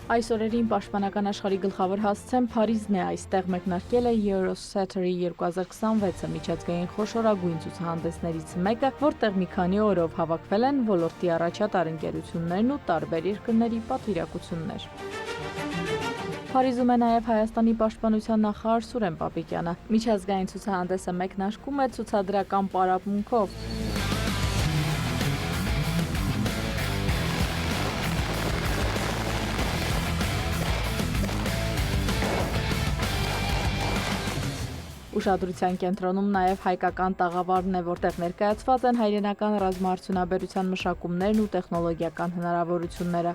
Այս օրերին պաշտպանական աշխարհի գլխավոր հասցեն Փարիզն է, այստեղ մեկնարկել է Eurosatory 2026-ը միջազգային խոշորագույն ցուցահանդեսներից մեկը, որտեղ մի քանի օրով հավաքվել են ոլորտի առաջատար ընկերություններն ու տարբեր երկրների պատվիրակություններ։ Փարիզում է նաև Հայաստանի պաշտպանության նախարար Սուրեն Պապիկյանը։ Միջազգային ցուցահանդեսը մեկնարկում է ցուցադրական պարապմունքով։ Ուշադրության կենտրոնում նաև հայկական տաղավարն է, որտեղ ներկայացված են հայրենական ռազմաարդյունաբերության մշակումներն ու տեխնոլոգիական հնարավորությունները։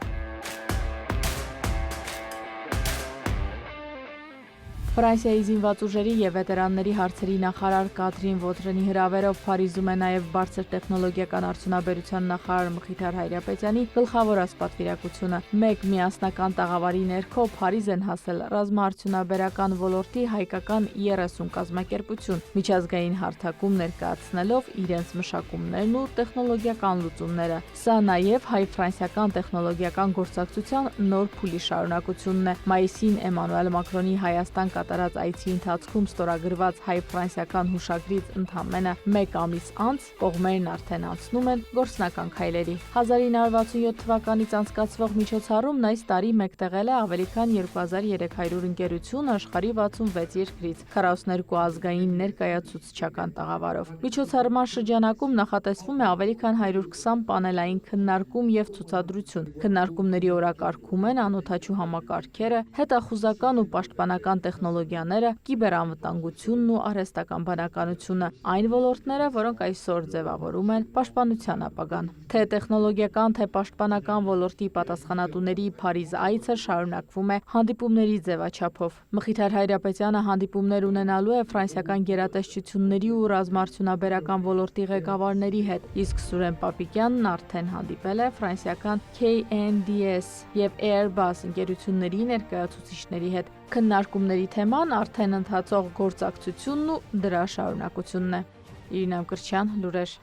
Ֆրանսիայի զինված ուժերի և վետերանների հարցերի նախարար Կաթրին Ոտրենի հրավերով Փարիզում է նաև բարձր տեխնոլոգիական արդյունաբերության նախարար Մխիթար Հայրապետյանի գլխավորած պատվիրակությունը։ Մեկ միասնական տաղավարի ներքո Փարիզ են հասել ռազմաարդյունաբերական ոլորտի հայկական 30 կազմակերպություն, միջազգային հարթակում ներկայացնելով իրենց մշակումներն ու տեխնոլոգիական լուծումները։ Սա նաև հայ-ֆրանսիական տեխնոլոգիական գործակցության նոր փուլի շարունակությունն է։ Մայիսին Էմանուել Մակրոնի Հայաստան կատարած այցի ընթացքում ստորագրված հայ-ֆրանսիական հուշագրից ընդամենը մեկ ամիս անց կողմերն արդեն անցնում են գործնական քայլերի։ 1967 թվականից անցկացվող միջոցառումն այս տարի մեկտեղել է ավելի քան 2300 ընկերություն աշխարհի 66 երկրից 42 ազգային ներկայացուցչական տաղավարով։ Միջոցառման շրջանակում նախատեսվում է ավելի քան 120 պանելային քննարկում եւ ցուցադրություն։ Քննարկումների օրակարգում են անօդաչու համակարգերը, հետախուզական ու պաշտպանական տեխնոլոգիաները, կիբերանվտանգությունն ու արհեստական բանականությունը, այն ոլորտները, որոնք այսօր ձևավորում են պաշտպանության ապագան։ Թե տեխնոլոգիական, թե պաշտպանական ոլորտի պատասխանատուների Փարիզ այցը շարունակվում է հանդիպումների ձևաչափով։ Մխիթար Հայրապետյանը հանդիպումներ ունենալու է ֆրանսիական գերատեսչությունների ու ռազմաարդյունաբերական ոլորտի ղեկավարների հետ, իսկ Սուրեն Պապիկյանն արդեն հանդիպել է ֆրանսիական KNDS եւ Airbus ընկերությունների ներկայացուցիչների հետ։ Քննարկումների թեման արդեն ընթացող գործակցությունն ու դրա շարունակությունն է։ Իրինա Մկրտչյան, լուրեր։